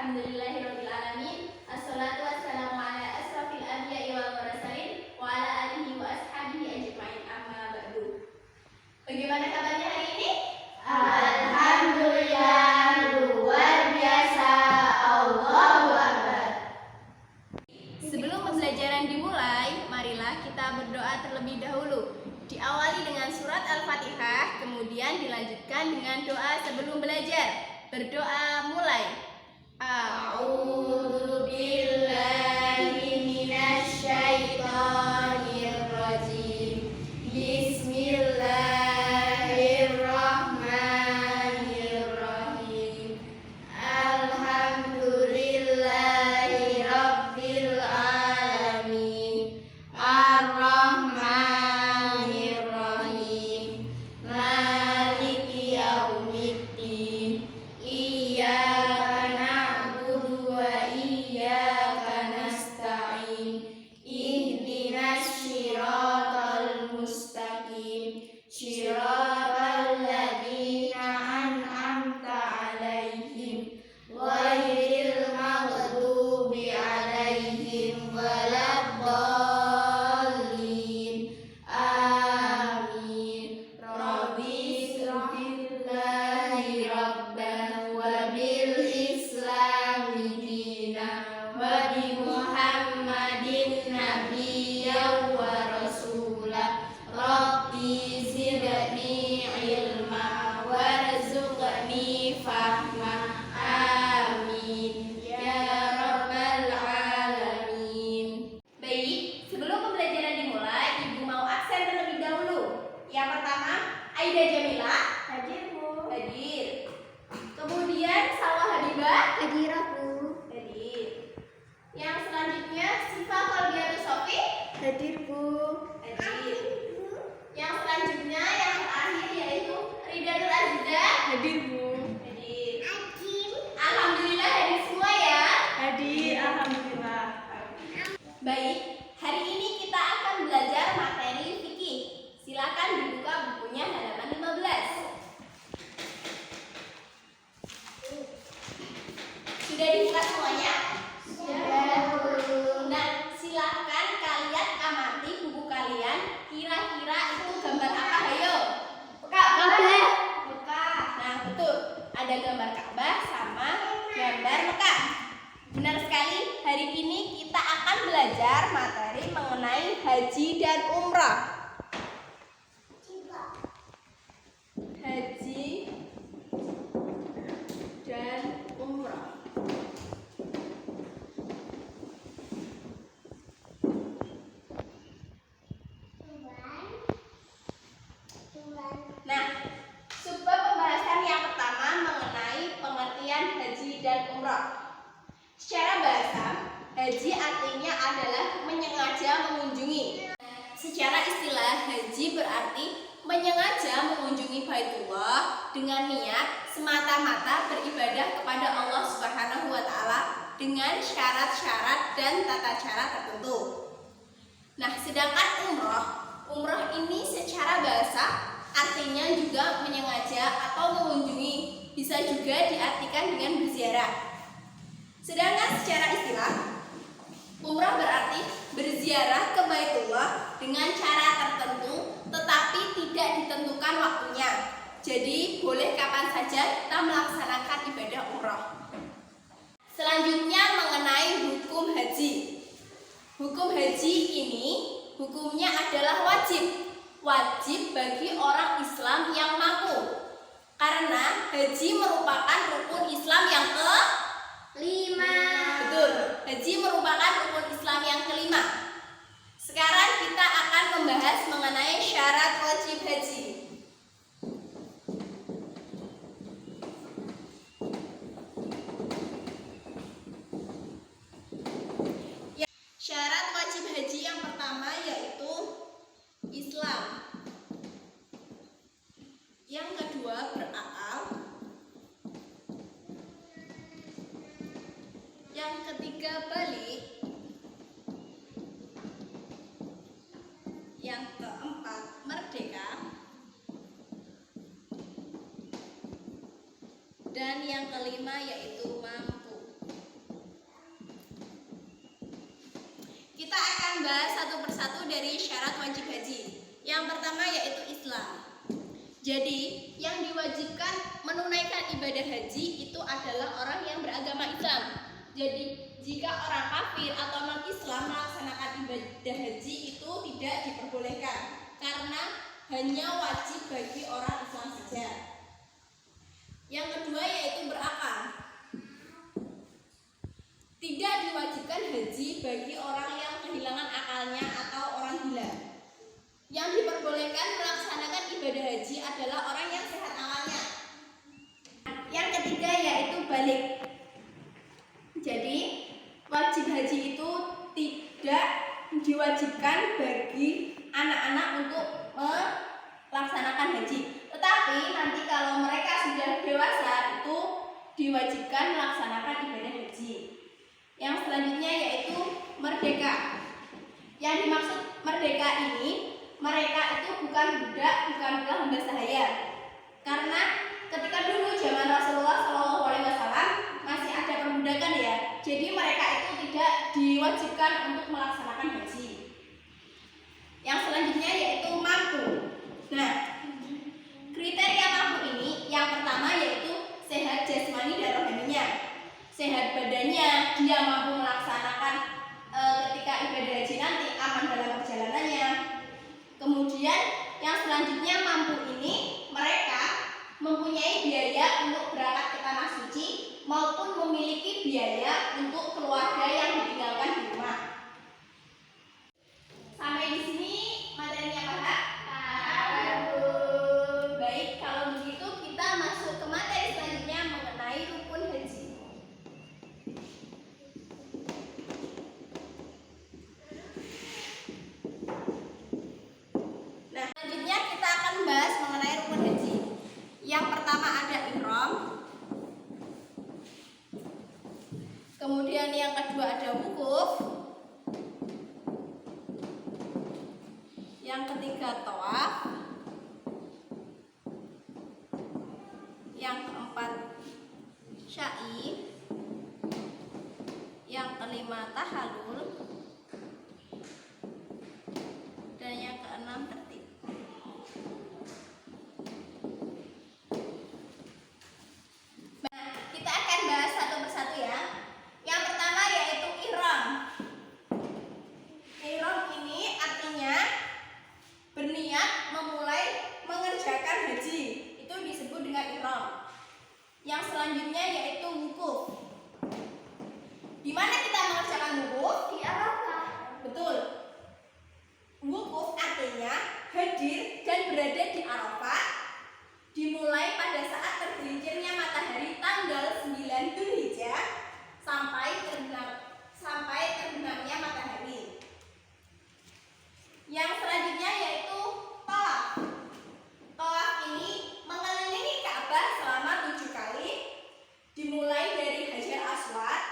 Alhamdulillahirabbil alamin. Assalatu wassalamu ala asrofil anbiya'i wal mursalin wa ala alihi wa ashabihi ajmain. Amma ba'du. Bagaimana kabarnya hari ini? Alhamdulillah, luar biasa. Allahu Akbar. Sebelum pembelajaran dimulai, marilah kita berdoa terlebih dahulu. Diawali dengan surat Al-Fatihah, kemudian dilanjutkan dengan doa sebelum belajar. Berdoa mulai. A'udzu billahi minasy syaithanir rajim. Bismillahirrahmanirrahim. Alhamdulillahi rabbil alamin. Ar-Rahmanir Rahim. Maliki yaumiddin. Iyyaka na'budu wa iyyaka nasta'in. Ihdinas shiratal mustaqim. Shiratal ladzina an'amta 'alaihim ghairil maghdubi 'alaihim waladdallin. Amin. Rabbi shrahlillahi rabban wa bil islami dinan wa bi Muhammadin nabiyyan wa rasulah. Rabbi zidni ilma warzuqni fahma. Amin ya rabbal alamin. Baik, sebelum pembelajaran dimulai, Ibu mau absen terlebih dahulu. Yang pertama, Aida Jamila. Hadir Bu. Hadir. Kemudian Salwa Habibah. Hadir Bu. Hadir. Yang selanjutnya Sifa Kolbiatus Sofi. Hadir Bu. Hadir. Yang selanjutnya yang terakhir yaitu Rida Nur Aziza. Hadir Bu. Hadir. Alhamdulillah hadir semua ya. Hadir, alhamdulillah. Baik, hari ini kita akan belajar materi fikih. Silakan dibuka bukunya halaman 15. Sudah dibuka semuanya? Sudah Bu. Nah, silakan kalian amati buku kalian. Kira-kira itu gambar apa? Ayo. Ka'bah. Mekah. Nah, betul. Ada gambar Ka'bah sama gambar Mekah. Benar sekali. Hari ini kita akan belajar materi mengenai haji dan umrah. Haji dan umrah. Nah, subbab pembahasan yang pertama mengenai pengertian haji dan umrah. Secara bahasa, haji artinya adalah menyengaja mengunjungi. Secara istilah, haji berarti menyengaja mengunjungi Baitullah dengan niat semata-mata beribadah kepada Allah Subhanahu wa Ta'ala dengan syarat-syarat dan tata cara tertentu. Nah, sedangkan umrah ini secara bahasa artinya juga menyengaja atau mengunjungi, bisa juga diartikan dengan berziarah. Sedangkan secara istilah, umrah berarti berziarah ke Baitullah dengan cara tertentu tetapi tidak ditentukan waktunya. Jadi boleh kapan saja kita melaksanakan ibadah umrah. Selanjutnya mengenai hukum haji. Hukum haji ini hukumnya adalah wajib. Wajib bagi orang Islam yang mampu. Karena haji merupakan rukun Islam yang kelima. Betul, haji merupakan rukun Islam yang kelima. Sekarang kita akan membahas mengenai syarat wajib haji. Syarat wajib haji yang pertama yaitu Islam. Yang kedua berakal. Yang ketiga balik. Yang keempat merdeka. Dan yang kelima yaitu mampu. bahas satu persatu dari syarat wajib haji. Yang pertama yaitu Islam. Jadi, yang diwajibkan menunaikan ibadah haji itu adalah orang yang beragama Islam. Jadi, jika orang kafir atau non-Islam melaksanakan ibadah haji itu tidak diperbolehkan karena hanya wajib bagi orang Islam saja. Yang kedua yaitu berakal. Tidak diwajibkan haji bagi orang yang kehilangan akalnya atau orang gila. Yang diperbolehkan melaksanakan ibadah haji adalah orang yang sehat akalnya. Yang ketiga yaitu balik. Jadi, wajib haji itu tidak diwajibkan bagi anak-anak untuk melaksanakan haji. Tetapi nanti kalau mereka sudah dewasa itu diwajibkan melaksanakan ibadah haji. Yang selanjutnya yaitu merdeka. Yang dimaksud merdeka ini, mereka itu bukan budak, bukan pula hamba sahaya. Karena ketika dulu zaman Rasulullah SAW masih ada perbudakan ya. Jadi mereka itu tidak diwajibkan untuk melaksanakan haji. Yang selanjutnya yaitu mampu. Nah, kriteria mampu ini yang pertama yaitu sehat jasmani dan rohaninya. Sehat badannya, dia mampu melaksanakan ketika ibadah haji nanti aman dalam perjalanannya. Kemudian yang selanjutnya mampu ini mereka mempunyai biaya untuk berangkat ke tanah suci maupun memiliki biaya untuk keluarga yang ditinggalkan di rumah. Sampai di sini materinya Pak. Baik, kalau begitu kita masuk ke materi selanjutnya mengenai rukun haji. Nah, selanjutnya kita akan bahas mengenai rukun haji. Yang pertama ada ihram. Kemudian yang kedua ada wukuf. Yang ketiga tawaf. Yang keempat syai. Yang kelima tahallul. Dan yang keenam tertib. Nah, kita akan bahas satu persatu ya. Yang pertama yaitu ihram. Ihram ini artinya berniat memulai mengerjakan haji. Itu disebut dengan ihram. Yang selanjutnya yaitu wukuf. Di mana kita mengerjakan wukuf? Di Arafah. Betul. Wukuf artinya hadir dan berada di Arafah dimulai pada saat tergelincirnya matahari tanggal 9 Dzulhijjah sampai terbenamnya matahari. Yang selanjutnya yaitu tawaf. Tawaf ini mengelilingi Ka'bah selama 7 kali dimulai dari Hajar Aswad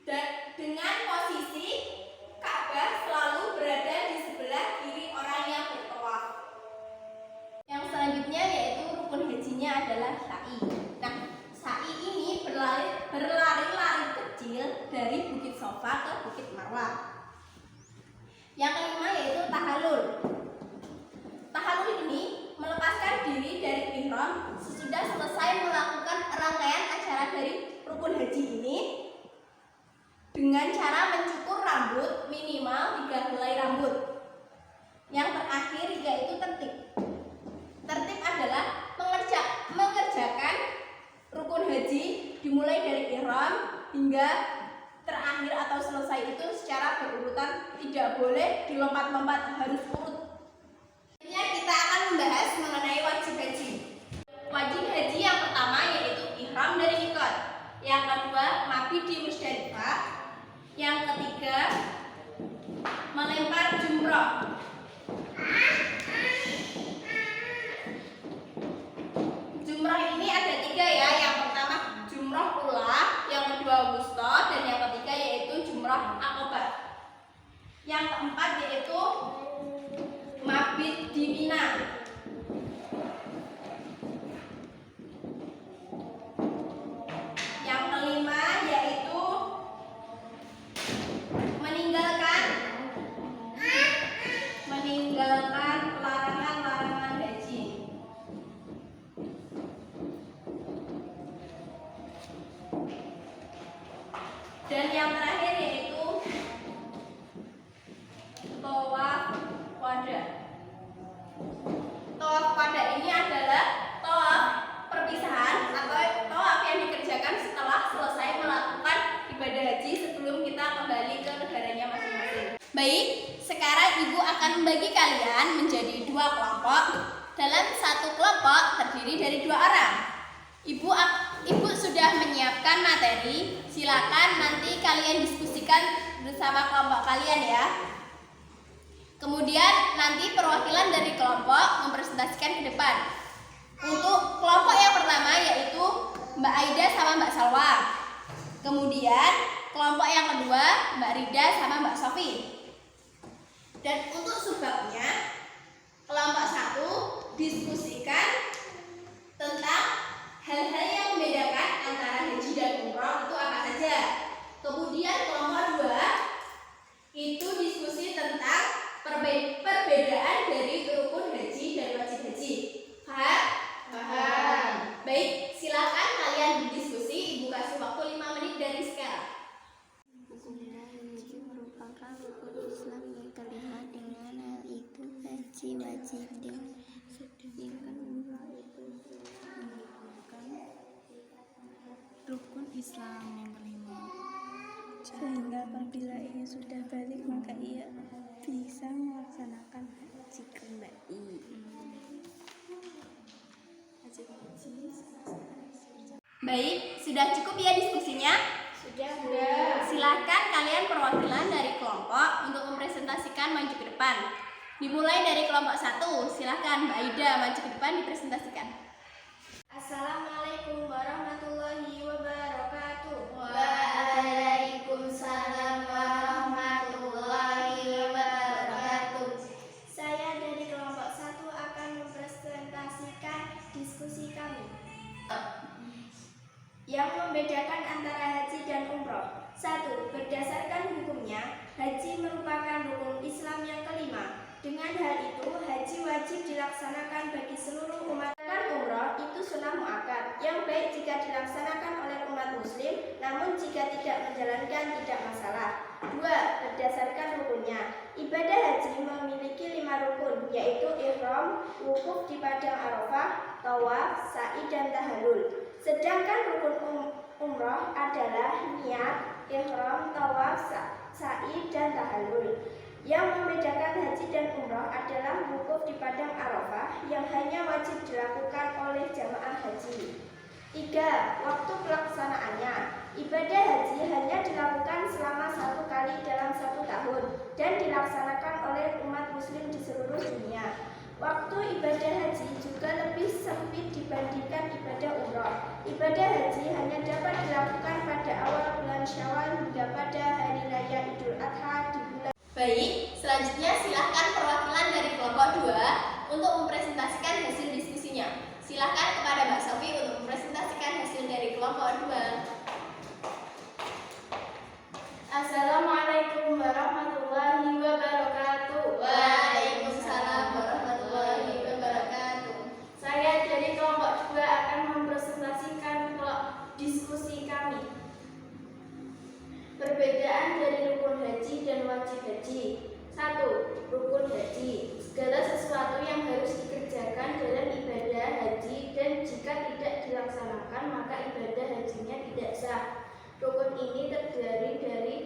dan dengan posisi Ka'bah selalu berada di sebelah kiri orang yang bertawaf. Yang selanjutnya yaitu rukun hajinya adalah sa'i. Nah, sa'i ini berlari-lari kecil dari Bukit Sofa ke Bukit Marwah. Yang kelima yaitu tahallul. Tahallul ini melepaskan diri dari ihram sesudah selesai melakukan rangkaian acara dari rukun haji ini dengan cara mencukur rambut minimal 3 helai rambut. Yang terakhir yaitu tertib. Tertib adalah mengerjakan rukun haji dimulai dari ihram hingga terakhir atau selesai itu secara berurutan, tidak boleh dilompat-lompat, harus urut. Selanjutnya kita akan membahas mengenai wajib haji. Wajib haji yang pertama yaitu ihram dari mikot. Yang kedua mabit di Musdalifah. Yang ketiga melempar jumroh. Jumroh ini ada 3 ya. Yang pertama jumroh ula, yang kedua wusta, dan yang ketiga yaitu jumroh akobah. Yang keempat yaitu mabit di Mina. Yang kelima yaitu meninggalkan Dan yang terakhir yaitu tawaf wada. Tawaf wada ini adalah tawaf perpisahan atau tawaf yang dikerjakan setelah selesai melakukan ibadah haji sebelum kita kembali ke negaranya masing-masing. Baik, sekarang ibu akan membagi kalian menjadi 2 kelompok. Dalam satu kelompok terdiri dari 2 orang. Ibu sudah menyiapkan materi. Silakan nanti kalian diskusikan bersama kelompok kalian ya. Kemudian nanti perwakilan dari kelompok mempresentasikan ke depan. Untuk kelompok yang pertama yaitu Mbak Aida sama Mbak Salwa. Kemudian kelompok yang kedua Mbak Rida sama Mbak Sofi. Dan untuk subbabnya, kelompok 1 diskusikan tentang hal-hal yang membedakan antara haji dan umroh itu apa saja. Kemudian kelompok 2 itu diskusi tentang perbedaan dari rukun haji dan wajib haji. Paham? Paham. Baik, silakan kalian berdiskusi. Ibu kasih waktu 5 menit dari sekarang. Haji merupakan rukun Islam yang kelima. Dengan hal itu haji wajib, sedangkan umrah itu merupakan Rukun Islam yang kelima. sehingga apabila ia sudah balik maka ia bisa melaksanakan haji kembali. Baik, sudah cukup ya diskusinya? Sudah. Silakan kalian perwakilan dari kelompok untuk mempresentasikan maju ke depan. Dimulai dari kelompok 1. Silakan Mbak Aida maju ke depan dipresentasikan. Assalamualaikum warahmatullahi wabarakatuh. Waalaikumsalam warahmatullahi wabarakatuh. Saya dari kelompok 1 akan mempresentasikan diskusi kami yang membedakan antara haji dan umroh. 1. Berdasarkan hukumnya, haji merupakan rukun Islam yang kelima. Dengan hal itu, haji wajib dilaksanakan bagi seluruh umat. Dan umroh itu sunnah muakkad yang baik jika dilaksanakan oleh umat muslim, namun jika tidak menjalankan tidak masalah. 2. Berdasarkan rukunnya, ibadah haji memiliki 5 rukun, yaitu ihram, wukuf di padang Arafah, tawaf, sa'i dan tahallul. Sedangkan rukun umroh adalah niat, ihram, tawaf, sa'i dan tahallul. Yang membedakan haji dan umroh adalah wukuf di padang Arafah yang hanya wajib dilakukan oleh jamaah haji. 3. Waktu pelaksanaannya, ibadah haji hanya dilakukan selama 1 kali dalam 1 tahun dan dilaksanakan oleh umat muslim di seluruh dunia. Waktu ibadah haji juga lebih sempit dibandingkan ibadah umroh. Ibadah haji hanya dapat dilakukan pada awal bulan Syawal hingga pada hari raya Idul Adha di bulan. Baik, selanjutnya silakan perwakilan dari kelompok 2 untuk mempresentasikan hasil diskusinya. Silakan kepada Mbak Sofi untuk mempresentasikan hasil dari kelompok 2. Assalamualaikum warahmatullahi wabarakatuh. Waalaikumsalam warahmatullahi wabarakatuh. Saya dari kelompok 2 akan mempresentasikan diskusi kami. Perbedaan dari rukun haji dan wajib haji. 1. Rukun haji, segala sesuatu yang harus dikerjakan dalam ibadah haji dan jika tidak dilaksanakan maka ibadah hajinya tidak sah. Rukun ini terdiri dari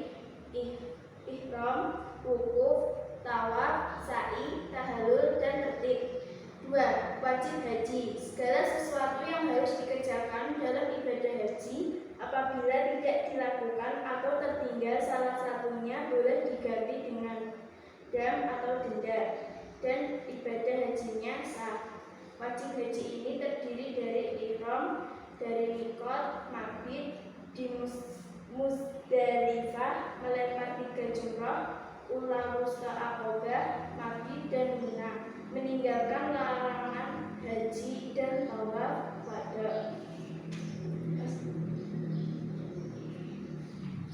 ihram, wukuf, tawaf, sa'i, tahallul, dan tertib. 2. Wajib haji, segala sesuatu yang harus dikerjakan dalam ibadah haji apabila tidak dilakukan atau tertinggal salah satunya boleh diganti dengan dam atau denda dan ibadah hajinya sah. Wajib haji ini terdiri dari ihram, dari mikot, mabit, di Musdalifah, melempar 3 jumrah, ulah wusta aqobah, mabit dan mina, meninggalkan larangan haji dan tawaf wada.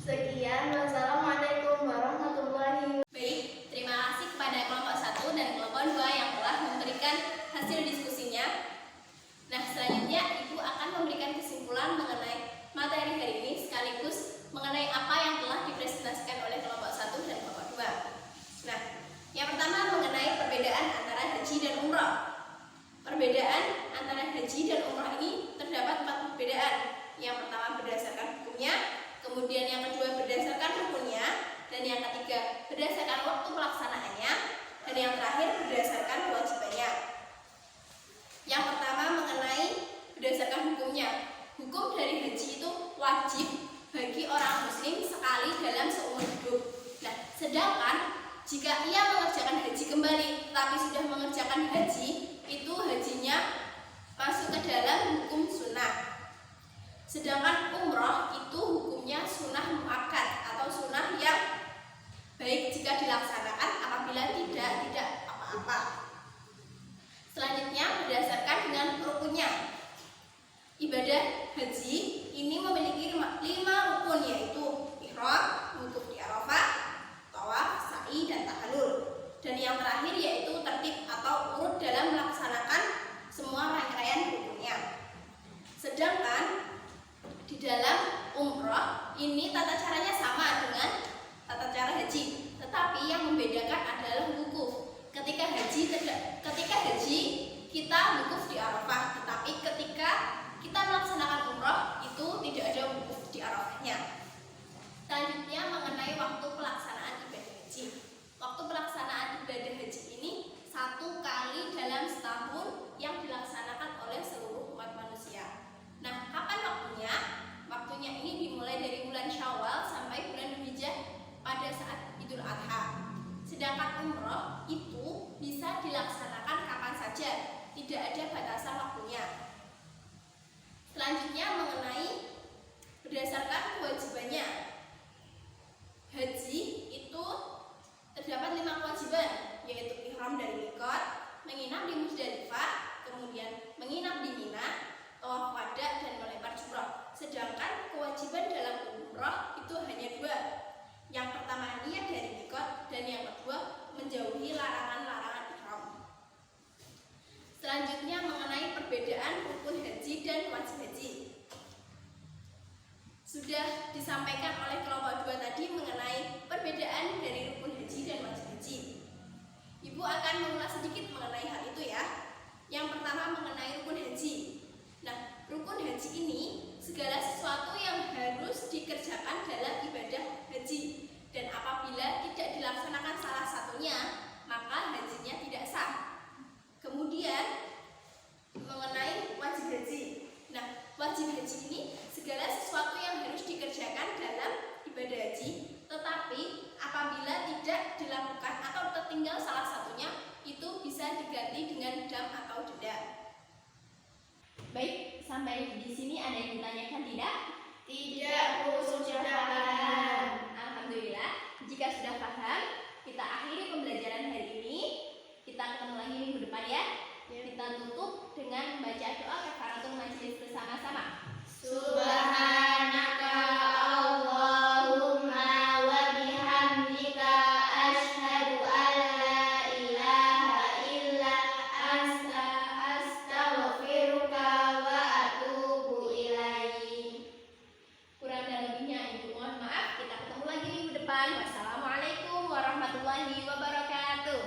Sekian, wassalamualaikum warahmatullahi wabarakatuh. Baik, terima kasih kepada kelompok 1 dan kelompok 2 yang telah memberikan hasil diskusinya. Nah, selanjutnya Ibu akan memberikan kesimpulan mengenai materi hari ini sekaligus mengenai apa yang kemudian yang kedua berdasarkan rukunnya, dan yang ketiga berdasarkan waktu pelaksanaannya, dan yang terakhir berdasarkan kewajibannya. Yang pertama mengenai berdasarkan hukumnya. Hukum dari haji itu wajib bagi orang muslim sekali dalam seumur hidup. Nah, sedangkan jika ia mengerjakan haji kembali tapi sudah mengerjakan haji, itu hajinya masuk ke dalam hukum sunnah. Sedangkan umroh itu hukumnya sunnah muakkad atau sunnah yang baik jika dilaksanakan, apabila tidak apa-apa. Selanjutnya berdasarkan dengan rukunnya. Ibadah haji ini memiliki 5 rukun, yaitu ihram, wukuf di Arafah, tawaf, sa'i, dan tahallul. Dan yang terakhir yaitu tertib atau urut dalam melaksanakan semua rangkaian rukunnya. Sedangkan di dalam umroh ini tata caranya sama dengan tata cara haji, tetapi yang membedakan adalah wukuf. Ketika haji kita wukuf di Arafah, tetapi ketika kita melaksanakan umroh itu tidak ada wukuf di Arafahnya. Selanjutnya mengenai waktu pelaksanaan ibadah haji. Waktu pelaksanaan ibadah haji ini 1 kali dalam setahun yang dilaksanakan oleh seluruh umat manusia. Nah, kapan waktunya? Waktunya ini dimulai dari bulan Syawal sampai bulan Dzulhijjah pada saat Idul Adha. Sedangkan umroh itu bisa dilaksanakan kapan saja, tidak ada batasan waktunya. Selanjutnya mengenai berdasarkan kewajibannya. Haji itu terdapat 5 kewajiban, yaitu ihram dari mikot, menginap di Muzdalifah, kemudian menginap di Mina, tawaf wada, dan melempar jumrah. Sedangkan kewajiban dalam umroh itu hanya 2. Yang pertama niat dari mikot, dan yang kedua menjauhi larangan-larangan ihram. Selanjutnya mengenai perbedaan rukun haji dan wajib haji. Sudah disampaikan oleh kelompok 2 tadi mengenai perbedaan dari rukun haji dan wajib haji. Ibu akan mengulas sedikit mengenai hal itu ya. Yang pertama mengenai rukun haji. Nah, rukun haji ini segala sesuatu yang harus dikerjakan dalam ibadah haji, dan apabila tidak dilaksanakan salah satunya, maka hajinya tidak sah. Kemudian mengenai wajib haji. Nah, wajib haji ini segala sesuatu yang harus dikerjakan dalam ibadah haji, tetapi apabila tidak dilakukan atau tertinggal salah satunya, itu bisa diganti dengan dam atau denda. Baik, sampai di sini ada yang ditanyakan tidak? Tidak, Bu, sudah paham. Alhamdulillah. Jika sudah paham, kita akhiri pembelajaran hari ini. Kita ketemu lagi minggu depan ya. Kita tutup dengan membaca doa kafaratul majelis bersama-sama. Subhanaka Allahumma wa bihamdika asyhadu an la ilaha illa anta astaghfiruka wa atubu ilaik. Kurang dan lebihnya ibu mohon maaf. Kita ketemu lagi minggu depan. Wassalamualaikum warahmatullahi wabarakatuh.